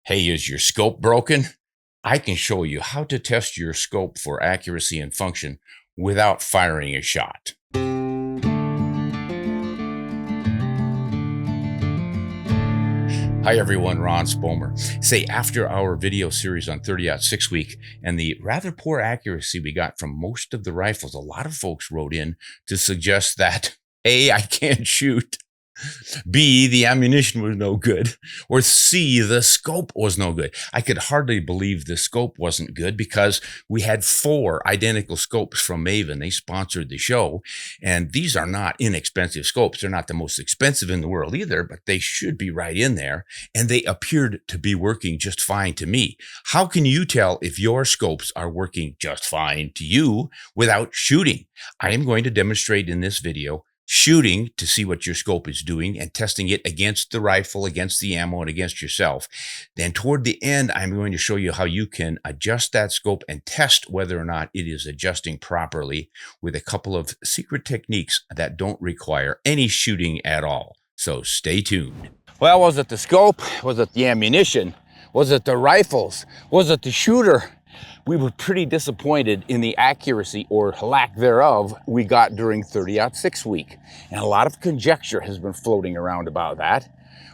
Hey, is your scope broken? I can show you how to test your scope for accuracy and function without firing a shot. Hi everyone, Ron Spomer. Say, after our video series on 30-06 week and the rather poor accuracy we got from most of the rifles, a lot of folks wrote in to suggest that A, I can't shoot, B, the ammunition was no good, or C, the scope was no good. I could hardly believe the scope wasn't good because we had 4 identical scopes from Maven. They sponsored the show, and these are not inexpensive scopes. They're not the most expensive in the world either, but they should be right in there, and they appeared to be working just fine to me. How can you tell if your scopes are working just fine to you without shooting? I am going to demonstrate in this video shooting to see what your scope is doing and testing it against the rifle, against the ammo, and against yourself. Then toward the end, I'm going to show you how you can adjust that scope and test whether or not it is adjusting properly with a couple of secret techniques that don't require any shooting at all. So stay tuned. Well, was it the scope? Was it the ammunition? Was it the rifles? Was it the shooter? We were pretty disappointed in the accuracy or lack thereof we got during 30-06 week. And a lot of conjecture has been floating around about that.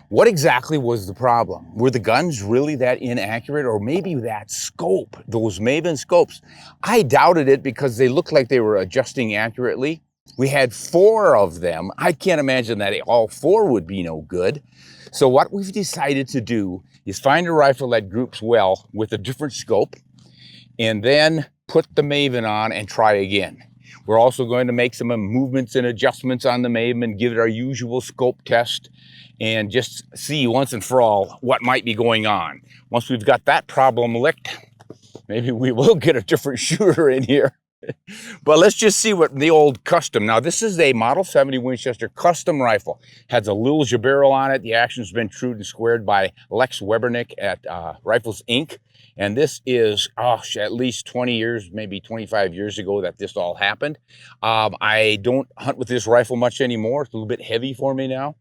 What exactly was the problem? Were the guns really that inaccurate, or maybe that scope, those Maven scopes? I doubted it because they looked like they were adjusting accurately. We had 4 of them. I can't imagine that all 4 would be no good. So what we've decided to do is find a rifle that groups well with a different scope, and then put the Maven on and try again. We're also going to make some movements and adjustments on the Maven, give it our usual scope test, and just see once and for all what might be going on. Once we've got that problem licked, maybe we will get a different shooter in here. But let's just see what the old custom. Now, this is a Model 70 Winchester custom rifle. Has a little barrel on it. The action's been trued and squared by Lex Webernick at Rifles Inc. And this is at least 20 years, maybe 25 years ago that this all happened. I don't hunt with this rifle much anymore. It's a little bit heavy for me now.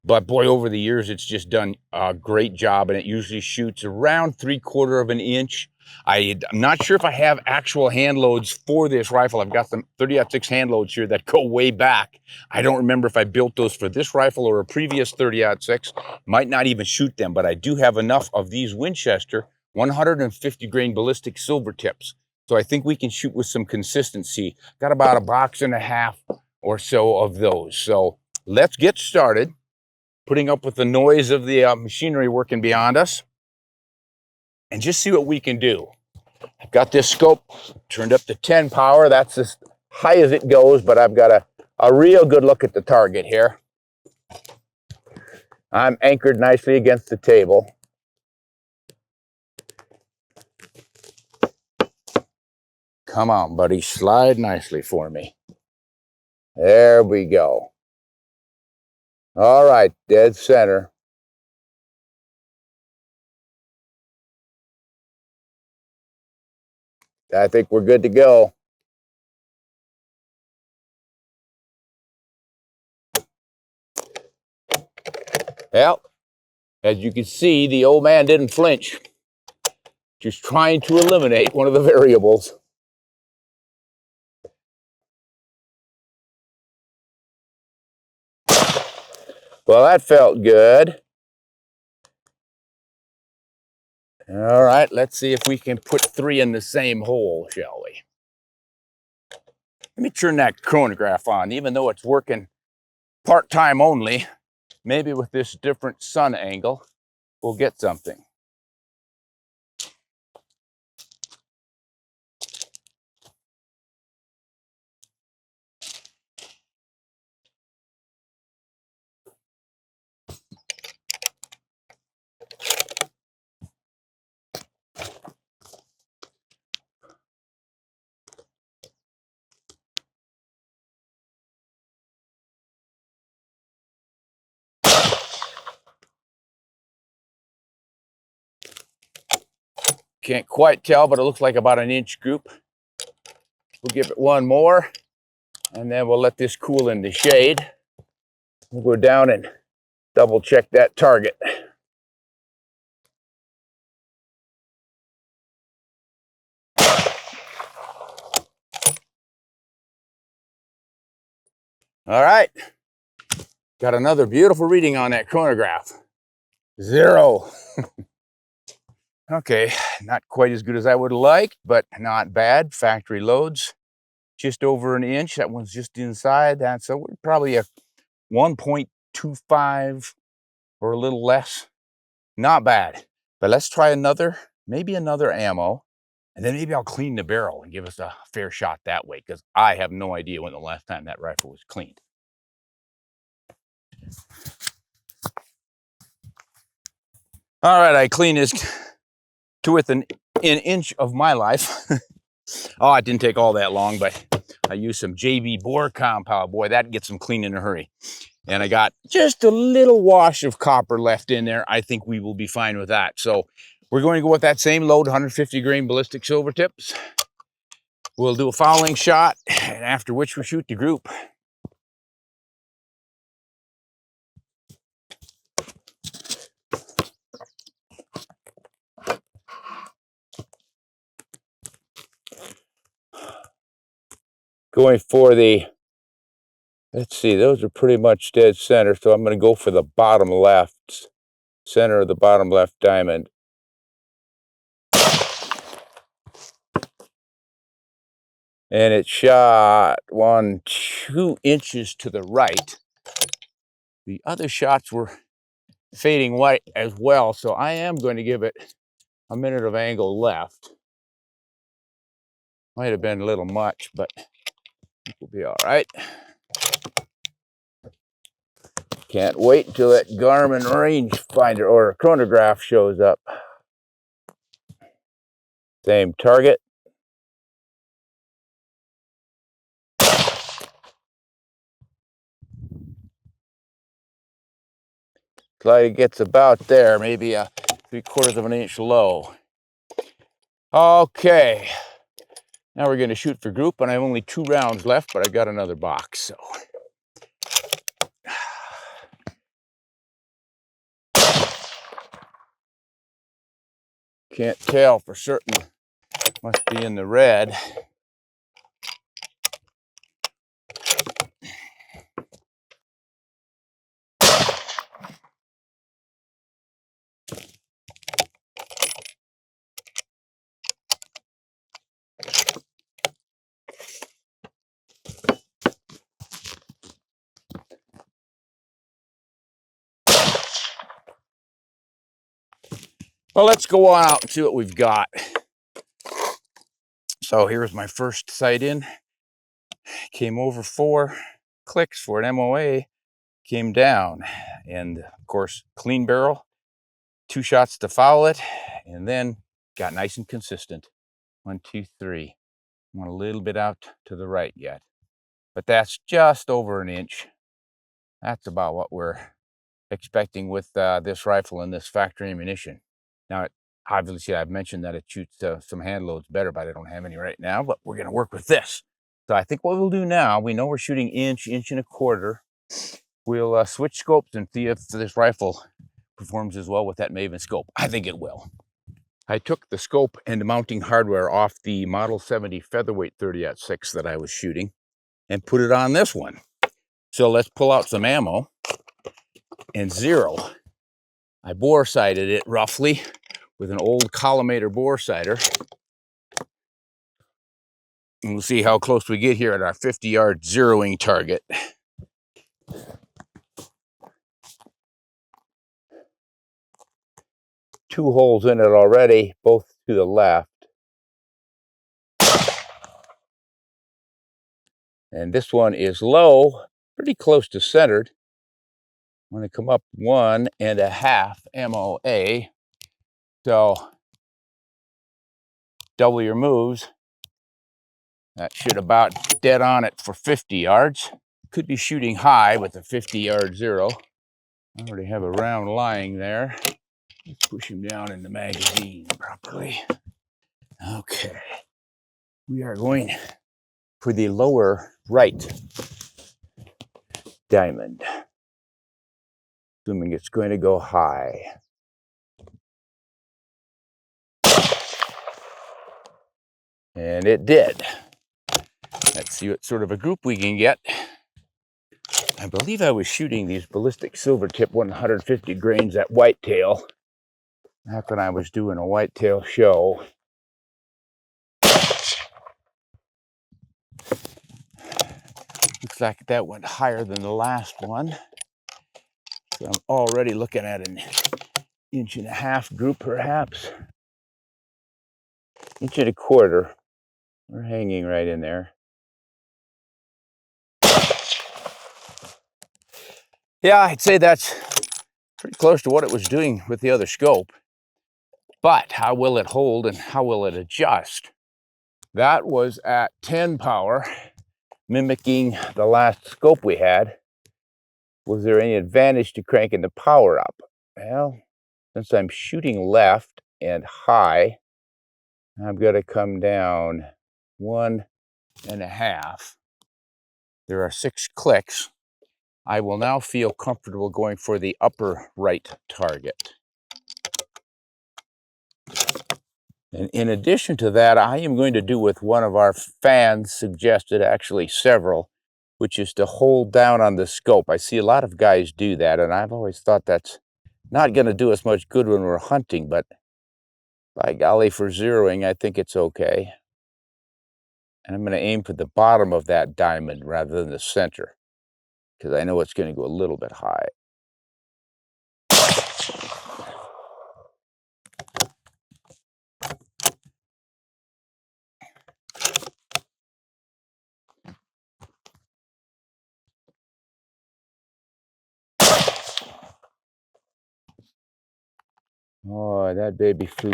But boy, over the years, it's just done a great job, and it usually shoots around 3/4 of an inch. I'm not sure if I have actual hand loads for this rifle. I've got some 30-06 hand loads here that go way back. I don't remember if I built those for this rifle or a previous 30-06. Might not even shoot them, but I do have enough of these Winchester 150 grain ballistic silver tips. So I think we can shoot with some consistency. Got about 1.5 boxes or so of those. So let's get started. Putting up with the noise of the machinery working beyond us, and just see what we can do. I've got this scope turned up to 10 power. That's as high as it goes, but I've got a real good look at the target here. I'm anchored nicely against the table. Come on, buddy, slide nicely for me. There we go. All right, dead center. I think we're good to go. Well, as you can see, the old man didn't flinch. Just trying to eliminate one of the variables. Well, that felt good. All right, let's see if we can put 3 in the same hole, shall we? Let me turn that chronograph on, even though it's working part-time only. Maybe with this different sun angle, we'll get something. Can't quite tell, but it looks like about 1 inch group. We'll give it 1 more, and then we'll let this cool in the shade. We'll go down and double check that target. All right. Got another beautiful reading on that chronograph. 0. Okay, not quite as good as I would like, but not bad. Factory loads, just over an inch. That one's just inside that. So we're probably a 1.25 or a little less. Not bad. But let's try another, maybe another ammo. And then maybe I'll clean the barrel and give us a fair shot that way, because I have no idea when the last time that rifle was cleaned. All right, I cleaned this to within an inch of my life. Oh, it didn't take all that long, but I used some JB Bore compound. Boy, that gets them clean in a hurry. And I got just a little wash of copper left in there. I think we will be fine with that. So we're going to go with that same load, 150 grain ballistic silver tips. We'll do a fouling shot, and after which we shoot the group. Going for the, let's see, those are pretty much dead center, so I'm going to go for the bottom left, center of the bottom left diamond. And it shot 2 inches to the right. The other shots were fading white as well, so I am going to give it a minute of angle left. Might have been a little much, but we'll be all right. Can't wait until that Garmin rangefinder or chronograph shows up. Same target. Glide gets about there, maybe a 3/4 of an inch low. Okay, now we're going to shoot for group, and I have only 2 rounds left, but I got another box, so. Can't tell for certain. Must be in the red. Well, let's go on out and see what we've got. So here's my first sight in. Came over 4 clicks for an MOA. Came down, and of course, clean barrel. 2 shots to foul it, and then got nice and consistent. 1, 2, 3. Went a little bit out to the right yet, but that's just over an inch. That's about what we're expecting with this rifle and this factory ammunition. Now, obviously, I've mentioned that it shoots some hand loads better, but I don't have any right now, but we're going to work with this. So I think what we'll do now, we know we're shooting inch, 1.25 inches. We'll switch scopes and see if this rifle performs as well with that Maven scope. I think it will. I took the scope and mounting hardware off the Model 70 featherweight 30-06 that I was shooting and put it on this one. So let's pull out some ammo and zero. I bore sighted it roughly with an old collimator bore sighter. And we'll see how close we get here at our 50-yard zeroing target. Two holes in it already, both to the left. And this one is low, pretty close to centered. I'm going to come up 1.5 MOA. So double your moves. That should about dead on it for 50 yards. Could be shooting high with a 50-yard zero. I already have a round lying there. Let's push him down in the magazine properly. Okay. We are going for the lower right diamond, assuming it's going to go high. And it did. Let's see what sort of a group we can get. I believe I was shooting these ballistic silver tip 150 grains at whitetail back when I was doing a whitetail show. Looks like that went higher than the last one. So I'm already looking at an 1.5 group, perhaps. 1.25 inches. We're hanging right in there. Yeah, I'd say that's pretty close to what it was doing with the other scope. But how will it hold and how will it adjust? That was at 10 power, mimicking the last scope we had. Was there any advantage to cranking the power up? Well, since I'm shooting left and high, I'm going to come down 1.5. There are 6 clicks. I will now feel comfortable going for the upper right target. And in addition to that, I am going to do what one of our fans suggested, actually several, which is to hold down on the scope. I see a lot of guys do that, and I've always thought that's not going to do us much good when we're hunting, but by golly, for zeroing, I think it's okay. And I'm going to aim for the bottom of that diamond rather than the center, because I know it's going to go a little bit high. Oh, that baby flew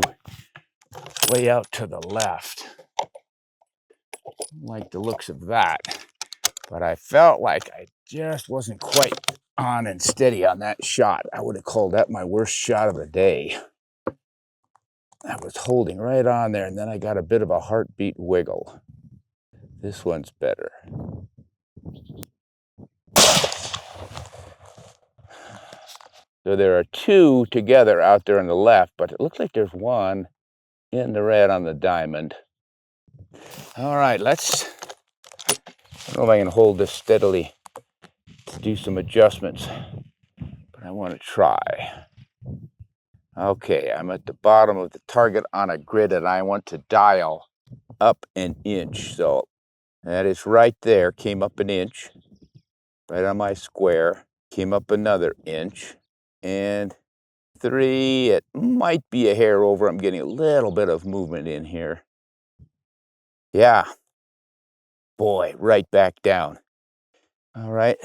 way out to the left. Like the looks of that. But I felt like I just wasn't quite on and steady on that shot. I would have called that my worst shot of the day. I was holding right on there, and then I got a bit of a heartbeat wiggle. This one's better. So there are 2 together out there on the left, but it looks like there's one in the red on the diamond. All right, I don't know if I can hold this steadily to do some adjustments, but I want to try. Okay, I'm at the bottom of the target on a grid, and I want to dial up 1 inch. So that is right there, came up 1 inch, right on my square, came up another inch, and 3, it might be a hair over. I'm getting a little bit of movement in here. Yeah, boy, right back down. All right.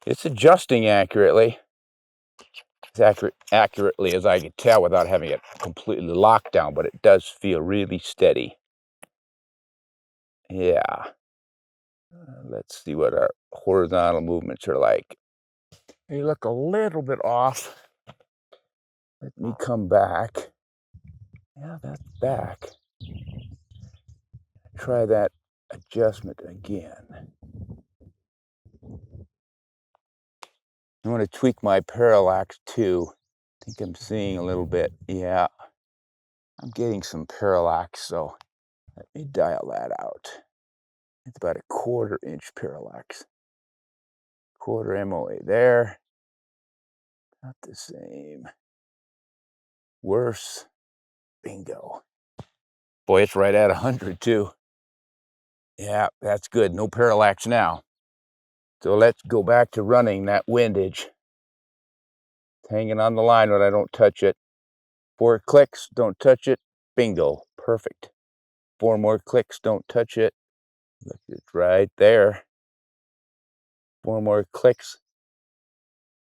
It's adjusting accurately. As accurately as I could tell without having it completely locked down, but it does feel really steady. Yeah. Let's see what our horizontal movements are like. They look a little bit off. Let me come back. Yeah, that's back. Try that adjustment again. I want to tweak my parallax too. I think I'm seeing a little bit. Yeah, I'm getting some parallax, so let me dial that out. It's about a 1/4 inch parallax. 1/4 MOA there. Not the same. Worse. Bingo. Boy, it's right at 100 too. Yeah, that's good. No parallax now. So let's go back to running that windage. It's hanging on the line when I don't touch it. 4 clicks, don't touch it. Bingo. Perfect. 4 more clicks, don't touch it. Look, it's right there. 4 more clicks.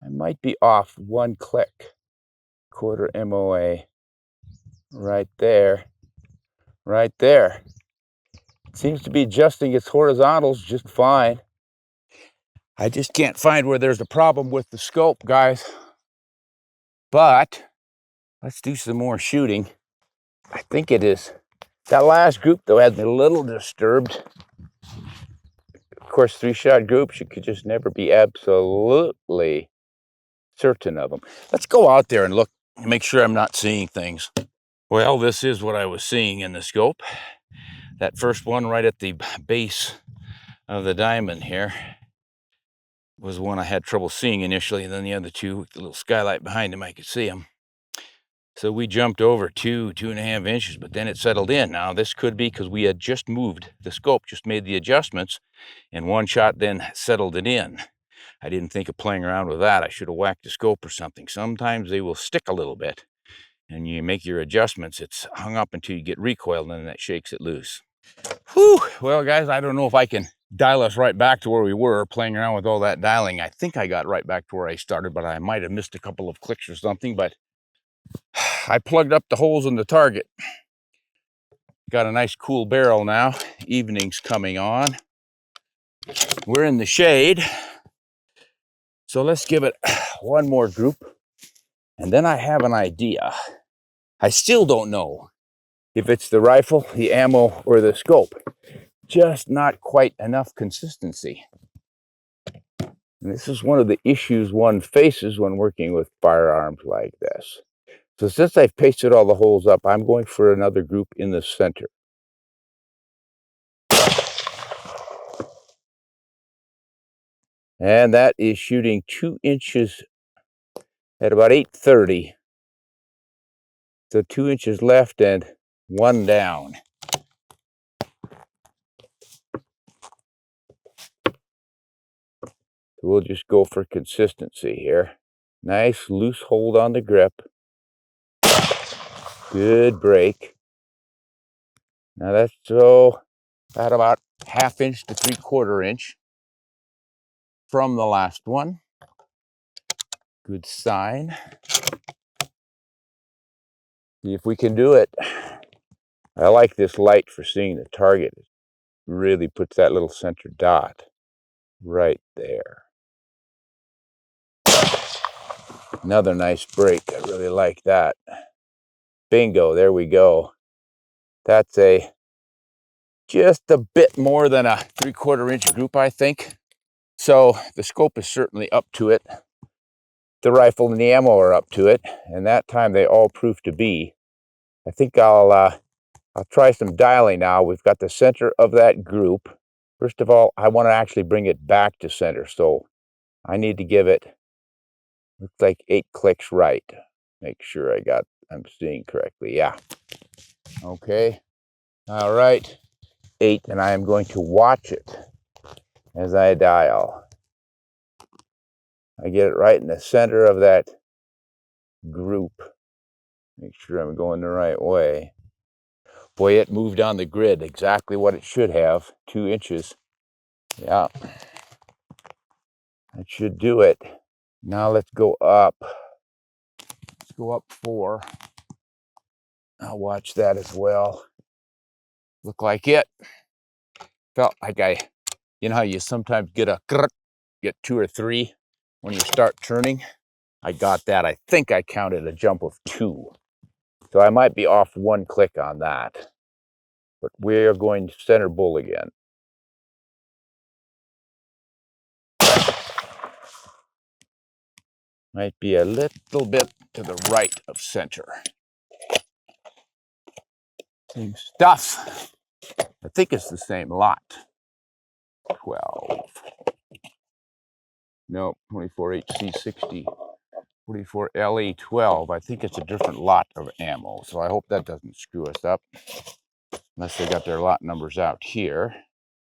I might be off 1 click. 1/4 MOA. Right there. Right there. It seems to be adjusting its horizontals just fine. I just can't find where there's a problem with the scope, guys. But let's do some more shooting. I think it is. That last group, though, had me a little disturbed. Of course, 3-shot groups, you could just never be absolutely certain of them. Let's go out there and look, make sure I'm not seeing things. Well, this is what I was seeing in the scope. That first one right at the base of the diamond here. was one I had trouble seeing initially, and then the other two, with the little skylight behind them, I could see them. So we jumped over 2.5 inches, but then it settled in. Now, this could be because we had just moved the scope, just made the adjustments, and one shot then settled it in. I didn't think of playing around with that. I should have whacked the scope or something. Sometimes they will stick a little bit, and you make your adjustments. It's hung up until you get recoiled, and then that shakes it loose. Whew. Well, guys, I don't know if I can dial us right back to where we were playing around with all that dialing. I think I got right back to where I started, but I might have missed a couple of clicks or something. But I plugged up the holes in the target. Got a nice cool barrel now. Evening's coming on. We're in the shade. So let's give it one more group. And then I have an idea. I still don't know if it's the rifle, the ammo, or the scope. Just not quite enough consistency. And this is one of the issues one faces when working with firearms like this. So since I've pasted all the holes up, I'm going for another group in the center. And that is shooting 2 inches at about 8:30. So 2 inches left and one down. So we'll just go for consistency here. Nice loose hold on the grip. Good break. Now that's at about 1/2 inch to 3/4 inch from the last one. Good sign. See if we can do it. I like this light for seeing the target. It really puts that little center dot right there. Another nice break. I really like that. Bingo, there we go. That's just a bit more than a 3/4 inch group, I think. So the scope is certainly up to it. The rifle and the ammo are up to it, and that time they all prove to be. I think I'll try some dialing now. We've got the center of that group. First of all, I want to actually bring it back to center, so I need to give it, looks like 8 clicks right. Make sure I'm seeing correctly. Yeah. Okay. All right. 8, and I am going to watch it as I dial. I get it right in the center of that group. Make sure I'm going the right way. Boy, it moved on the grid exactly what it should have, 2 inches. Yeah, that should do it. Now let's go up. Let's go up 4. I'll watch that as well. Look like it. Felt like you know how you sometimes get 2 or 3 when you start turning? I got that. I think I counted a jump of 2. So I might be off 1 click on that. But we're going to center bull again. Might be a little bit to the right of center. Same stuff. I think it's the same lot. 12. No, 24HC60. 44 LE12. I think it's a different lot of ammo. So I hope that doesn't screw us up. Unless they got their lot numbers out here.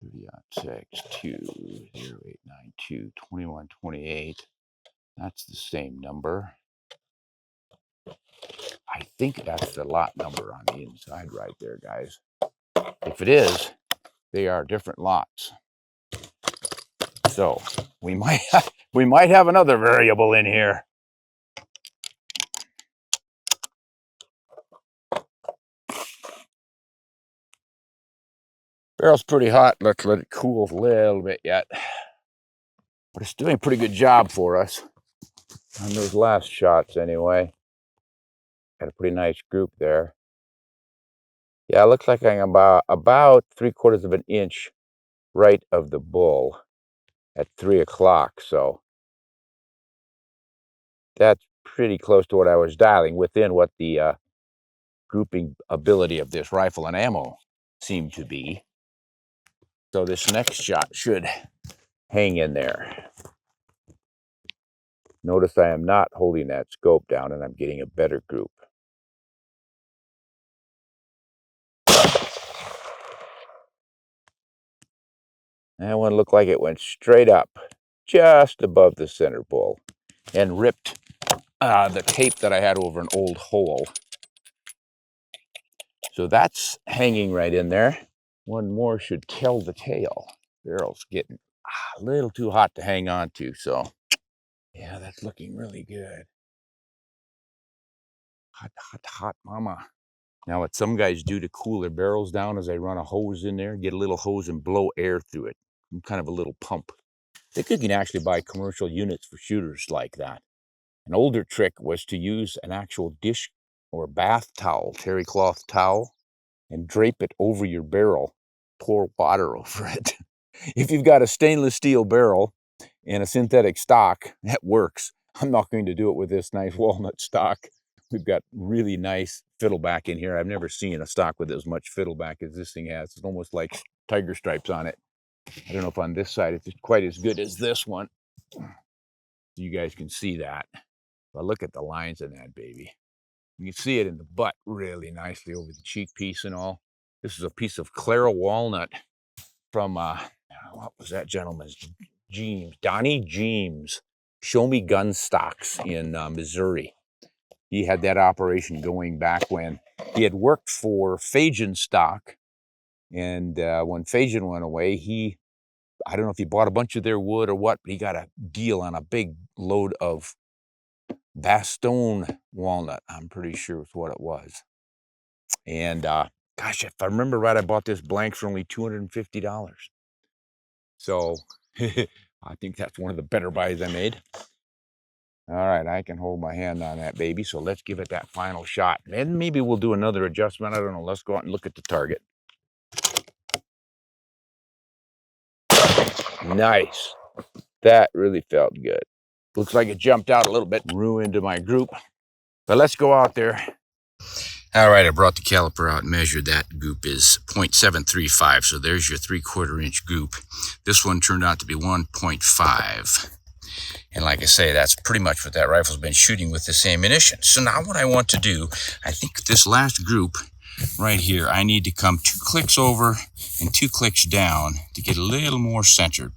30-6, 2, 0892, 2128. That's the same number. I think that's the lot number on the inside right there, guys. If it is, they are different lots. So we might have another variable in here. Barrel's pretty hot. Let's let it cool a little bit yet. But it's doing a pretty good job for us on those last shots anyway. Got a pretty nice group there. Yeah, it looks like I'm about 3/4 of an inch right of the bull at 3 o'clock. So that's pretty close to what I was dialing, within what the grouping ability of this rifle and ammo seemed to be. So this next shot should hang in there. Notice I am not holding that scope down and I'm getting a better group. That one looked like it went straight up, just above the center bowl, and ripped the tape that I had over an old hole. So that's hanging right in there. One more should tell the tale. Barrel's getting a little too hot to hang on to, so yeah, that's looking really good. Hot, hot, hot mama. Now what some guys do to cool their barrels down is they run a hose in there, get a little hose and blow air through it. Kind of a little pump. I think you can actually buy commercial units for shooters like that. An older trick was to use an actual dish or bath towel, terry cloth towel, and drape it over your barrel, pour water over it. If you've got a stainless steel barrel and a synthetic stock, that works. I'm not going to do it with this nice walnut stock. We've got really nice fiddleback in here. I've never seen a stock with as much fiddleback as this thing has. It's almost like tiger stripes on it. I don't know if on this side it's quite as good as this one. You guys can see that. But look at the lines in that baby. You can see it in the butt really nicely over the cheek piece and all. This is a piece of Clara walnut from, what was that gentleman's? Jeems, Donnie Jeems, Show Me Gun Stocks in Missouri. He had that operation going back when he had worked for Pheasant stock. And when Pheasant went away, I don't know if he bought a bunch of their wood or what, but he got a deal on a big load of Bastogne walnut. I'm pretty sure it's what it was. And gosh, if I remember right, I bought this blank for only $250. So I think that's one of the better buys I made. All right, I can hold my hand on that baby. So let's give it that final shot. And maybe we'll do another adjustment. I don't know. Let's go out and look at the target. Nice. That really felt good. Looks like it jumped out a little bit, ruined my group. But let's go out there. All right, I brought the caliper out and measured. That group is 0.735, so there's your 3/4 inch group. This one turned out to be 1.5. And like I say, that's pretty much what that rifle's been shooting with this ammunition. So now what I want to do, I think this last group right here, I need to come 2 clicks over and 2 clicks down to get a little more centered.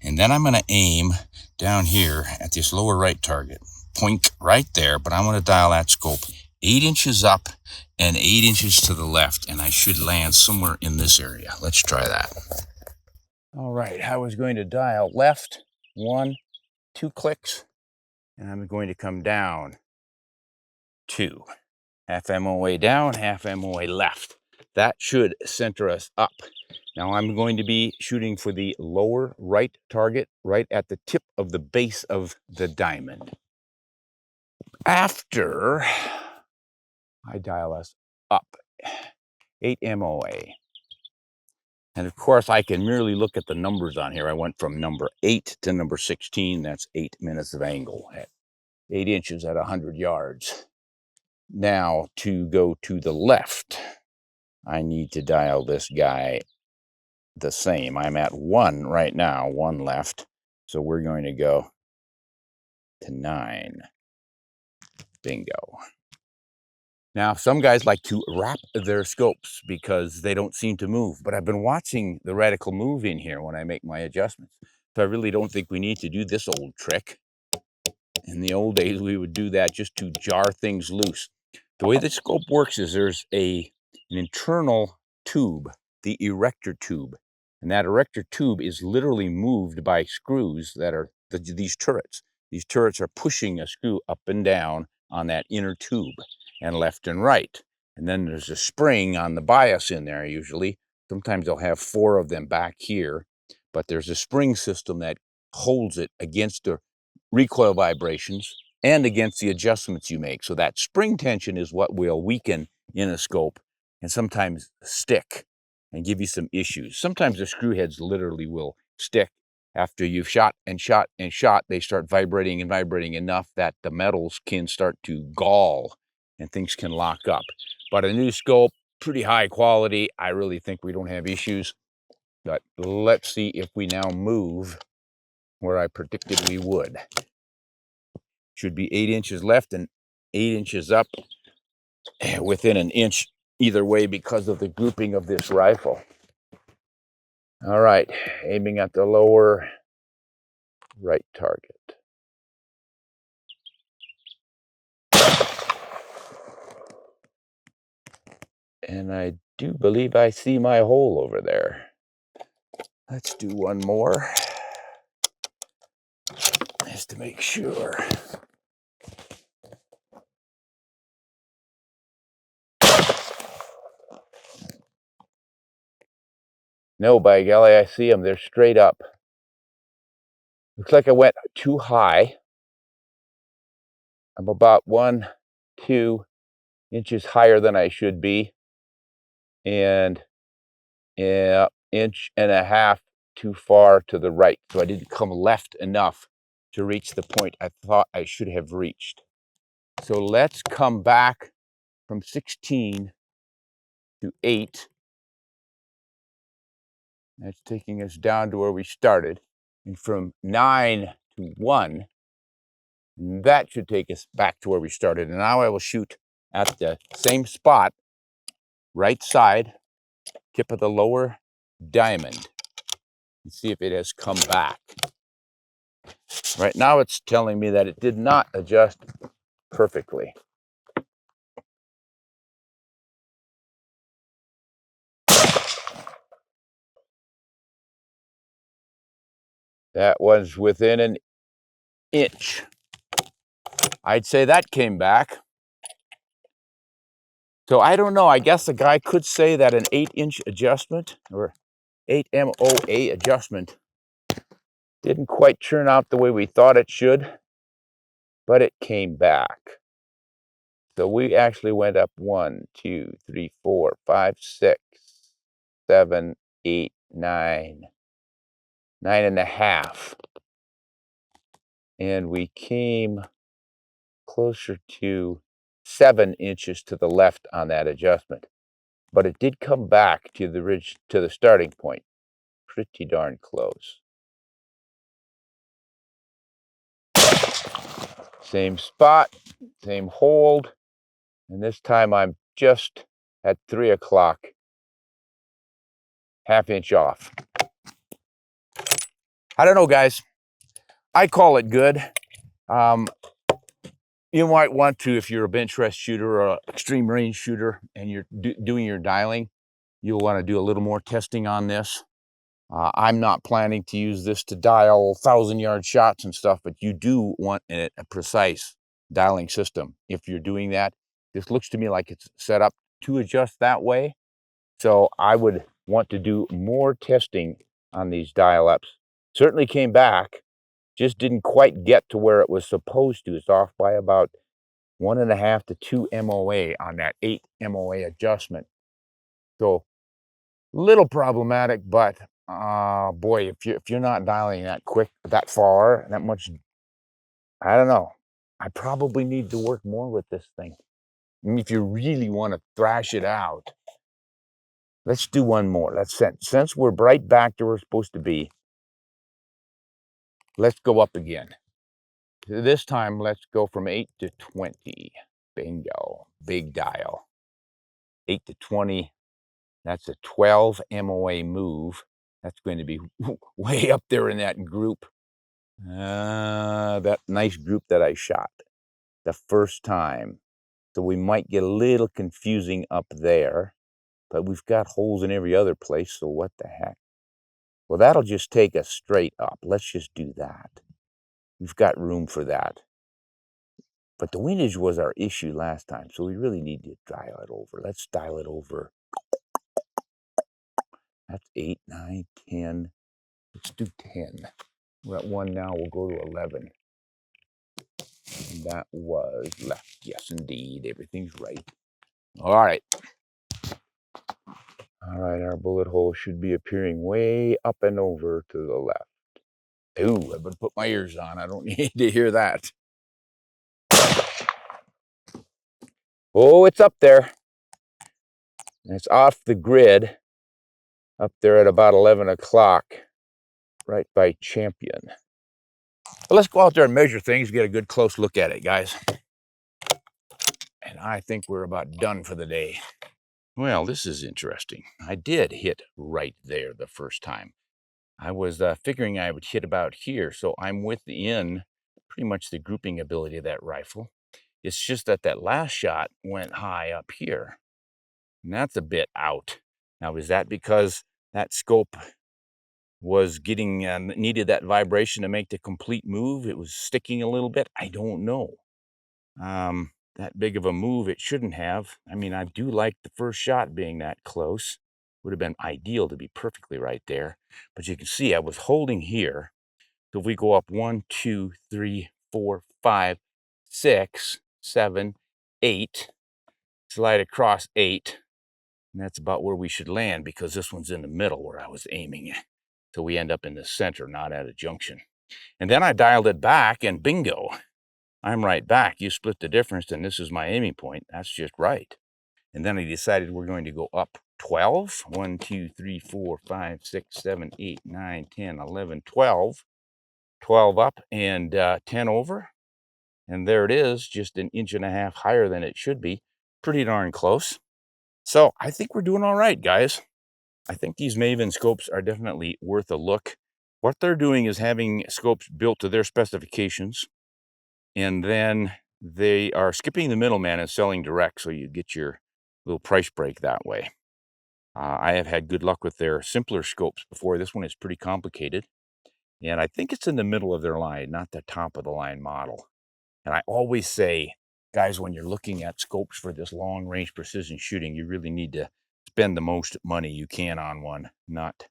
And then I'm going to aim down here at this lower right target. Point right there, but I'm going to dial that scope 8 inches up and 8 inches to the left, and I should land somewhere in this area. Let's try that. All right, I was going to dial left, 1, 2 clicks, and I'm going to come down 2. Half MOA down, half MOA left. That should center us up. Now I'm going to be shooting for the lower right target, right at the tip of the base of the diamond. After I dial us up, 8 MOA. And of course, I can merely look at the numbers on here. I went from number 8 to number 16. That's 8 minutes of angle at 8 inches at 100 yards. Now, to go to the left, I need to dial this guy the same. I'm at 1 right now, 1 left. So we're going to go to 9. Bingo. Now, some guys like to wrap their scopes because they don't seem to move, but I've been watching the reticle move in here when I make my adjustments. So I really don't think we need to do this old trick. In the old days, we would do that just to jar things loose. The way the scope works is there's an internal tube, the erector tube. And that erector tube is literally moved by screws that are these turrets. These turrets are pushing a screw up and down on that inner tube and left and right. And then there's a spring on the bias in there usually. Sometimes they'll have 4 of them back here, but there's a spring system that holds it against the recoil vibrations and against the adjustments you make. So that spring tension is what will weaken in a scope and sometimes stick and give you some issues. Sometimes the screw heads literally will stick. After you've shot and shot and shot, they start vibrating and vibrating enough that the metals can start to gall and things can lock up. But a new scope, pretty high quality. I really think we don't have issues. But let's see if we now move where I predicted we would. should be 8 inches left and 8 inches up, within an inch either way because of the grouping of this rifle. All right, aiming at the lower right target. And I do believe I see my hole over there. Let's do one more, just to make sure. No, by golly, I see them. They're straight up. Looks like I went too high. I'm about 1-2 inches higher than I should be, and yeah, 1.5 inches too far to the right. So I didn't come left enough to reach the point I thought I should have reached. So let's come back from 16 to 8. That's taking us down to where we started. And from 9 to 1, that should take us back to where we started. And now I will shoot at the same spot, right side, tip of the lower diamond, and see if it has come back. Right now it's telling me that it did not adjust perfectly. That was within an inch. I'd say that came back. So I don't know. I guess the guy could say that an 8-inch adjustment or 8 MOA adjustment didn't quite turn out the way we thought it should, but it came back. So we actually went up 1, 2, 3, 4, 5, 6, 7, 8, 9, 9.5. And we came closer to 7 inches to the left on that adjustment. But it did come back to the ridge, to the starting point, pretty darn close. Same spot, same hold, and this time I'm just at 3 o'clock, 1/2 inch off. I don't know, guys. I call it good. You might want to, if you're a bench rest shooter or an extreme range shooter and you're doing your dialing, you'll want to do a little more testing on this. I'm not planning to use this to dial 1,000-yard shots and stuff, but you do want a precise dialing system. If you're doing that, this looks to me like it's set up to adjust that way. So I would want to do more testing on these dial-ups. Certainly came back, just didn't quite get to where it was supposed to. It's off by about 1.5 to 2 MOA on that 8 MOA adjustment. So little problematic, but boy, if you're not dialing that quick, that far, that much, I don't know. I probably need to work more with this thing. I mean, if you really want to thrash it out, let's do one more. Let's since we're right back to where we're supposed to be, let's go up again. This time, let's go from 8 to 20. Bingo, big dial. 8 to 20. That's a 12 MOA move. That's going to be way up there in that group. That nice group that I shot the first time. So we might get a little confusing up there, but we've got holes in every other place, so what the heck? Well, that'll just take us straight up. Let's just do that. We've got room for that. But the windage was our issue last time, so we really need to dial it over. Let's dial it over. That's 8, 9, 10. Let's do 10. We're at 1 now. We'll go to 11. And that was left. Yes, indeed. Everything's right. All right. All right. Our bullet hole should be appearing way up and over to the left. Ooh, I better put my ears on. I don't need to hear that. Oh, it's up there. And it's off the grid. Up there at about 11 o'clock. Right by Champion. But let's go out there and measure things, get a good close look at it, guys. And I think we're about done for the day. Well, this is interesting. I did hit right there the first time. I was figuring I would hit about here, so I'm within pretty much the grouping ability of that rifle. It's just that that last shot went high up here, and that's a bit out. Now, is that because that scope was getting, needed that vibration to make the complete move? It was sticking a little bit? I don't know. That big of a move it shouldn't have. I mean, I do like the first shot being that close. Would have been ideal to be perfectly right there. But you can see I was holding here. So if we go up 1, 2, 3, 4, 5, 6, 7, 8, slide across 8, and that's about where we should land because this one's in the middle where I was aiming. So we end up in the center, not at a junction. And then I dialed it back and bingo, I'm right back. You split the difference and this is my aiming point. That's just right. And then I decided we're going to go up 12. 1, 2, 3, 4, 5, 6, 7, 8, 9, 10, 11, 12. 12 up and 10 over. And there it is, just an inch and a half higher than it should be. Pretty darn close. So I think we're doing all right, guys. I think these Maven scopes are definitely worth a look. What they're doing is having scopes built to their specifications, and then they are skipping the middleman and selling direct, so you get your little price break that way. I have had good luck with their simpler scopes before. This one is pretty complicated, and I think it's in the middle of their line, not the top of the line model. And I always say, guys, when you're looking at scopes for this long range precision shooting, you really need to spend the most money you can on one, not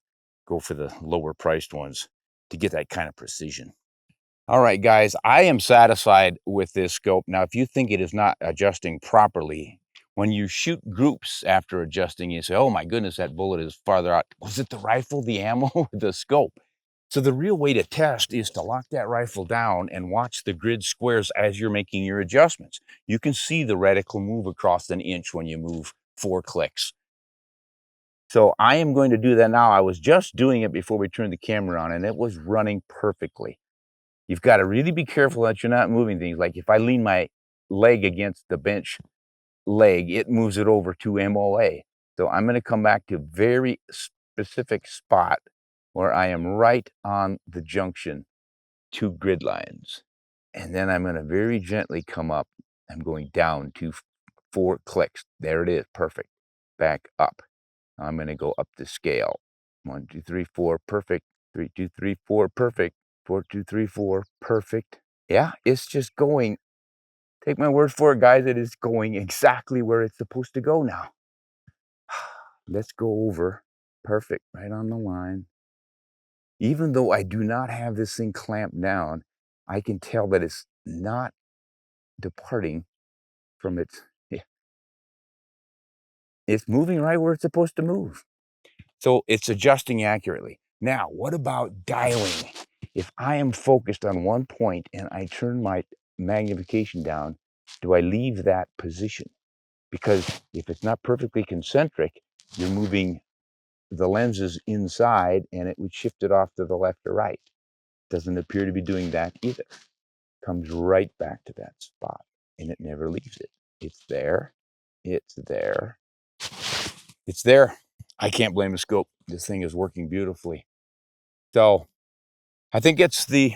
go for the lower priced ones to get that kind of precision. All right, guys, I am satisfied with this scope. Now, if you think it is not adjusting properly, when you shoot groups after adjusting, you say, oh my goodness, that bullet is farther out. Was it the rifle, the ammo, or the scope? So the real way to test is to lock that rifle down and watch the grid squares as you're making your adjustments. You can see the reticle move across an inch when you move 4 clicks. So I am going to do that now. I was just doing it before we turned the camera on, and it was running perfectly. You've got to really be careful that you're not moving things. Like if I lean my leg against the bench leg, it moves it over to MOA. So I'm going to come back to a very specific spot where I am right on the junction, 2 grid lines. And then I'm going to very gently come up. I'm going down to 4 clicks. There it is. Perfect. Back up. I'm going to go up the scale. 1, 2, 3, 4. Perfect. 3, 2, 3, 4. Perfect. 4, 2, 3, 4. Perfect. Yeah, it's just going. Take my word for it, guys. It is going exactly where it's supposed to go now. Let's go over. Perfect. Right on the line. Even though I do not have this thing clamped down, I can tell that it's not departing from its, yeah, it's moving right where it's supposed to move. So it's adjusting accurately. Now, what about dialing? If I am focused on one point and I turn my magnification down, do I leave that position? Because if it's not perfectly concentric, you're moving the lenses inside and it would shift it off to the left or right. Doesn't appear to be doing that either. Comes right back to that spot and it never leaves it. It's there. It's there. It's there. I can't blame the scope. This thing is working beautifully. So I think it's the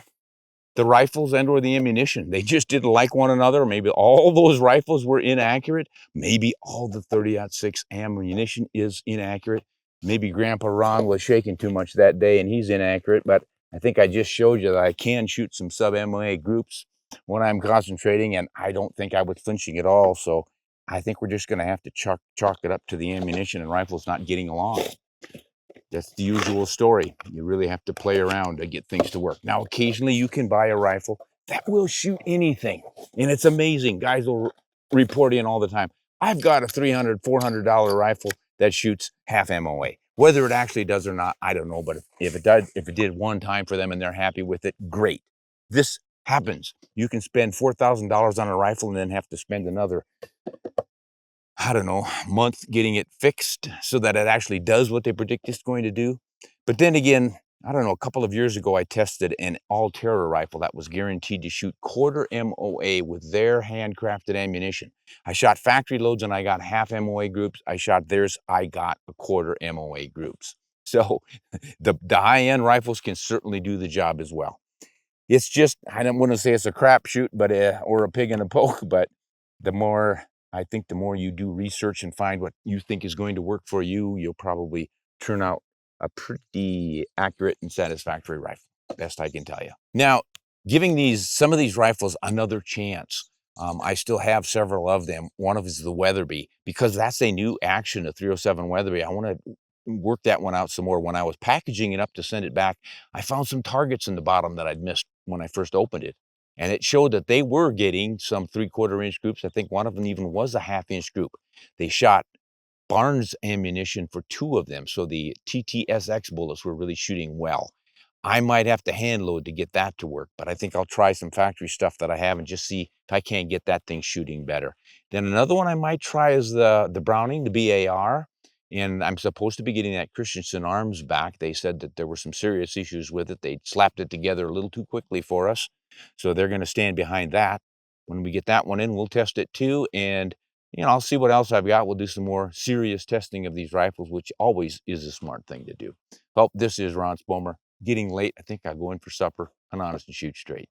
rifles and or the ammunition. They just didn't like one another. Maybe all those rifles were inaccurate. Maybe all the 30-06 ammunition is inaccurate. Maybe Grandpa Ron was shaking too much that day and he's inaccurate, but I think I just showed you that I can shoot some sub-MOA groups when I'm concentrating, and I don't think I was flinching at all. So I think we're just going to have to chalk it up to the ammunition and rifles not getting along. That's the usual story. You really have to play around to get things to work. Now, occasionally you can buy a rifle that will shoot anything, and it's amazing. Guys will report in all the time. I've got a $300, $400 rifle that shoots half MOA. Whether it actually does or not, I don't know. But if it did one time for them and they're happy with it, great. This happens. You can spend $4,000 on a rifle and then have to spend another, I don't know, month getting it fixed so that it actually does what they predict it's going to do. But then again, I don't know, a couple of years ago, I tested an all-terror rifle that was guaranteed to shoot quarter MOA with their handcrafted ammunition. I shot factory loads and I got half MOA groups. I shot theirs, I got a quarter MOA groups. So the high-end rifles can certainly do the job as well. It's just, I don't want to say it's a crapshoot, but or a pig in a poke, but the more, I think the more you do research and find what you think is going to work for you, you'll probably turn out a pretty accurate and satisfactory rifle, best I can tell you. Now, giving some of these rifles another chance. I still have several of them. One of them is the Weatherby, because that's a new action, a 307 Weatherby. I want to work that one out some more. When I was packaging it up to send it back, I found some targets in the bottom that I'd missed when I first opened it. And it showed that they were getting some 3/4 inch groups. I think one of them even was a 1/2 inch group. They shot Barnes ammunition for 2 of them, so the TTSX bullets were really shooting well. I might have to hand load to get that to work, but I think I'll try some factory stuff that I have and just see if I can't get that thing shooting better. Then another one I might try is the Browning, the BAR, and I'm supposed to be getting that Christensen Arms back. They said that there were some serious issues with it. They slapped it together a little too quickly for us, so they're gonna stand behind that. When we get that one in, we'll test it too, and I'll see what else I've got. We'll do some more serious testing of these rifles, which always is a smart thing to do. Well, this is Ron Spomer. Getting late. I think I'll go in for supper. And honest and shoot straight.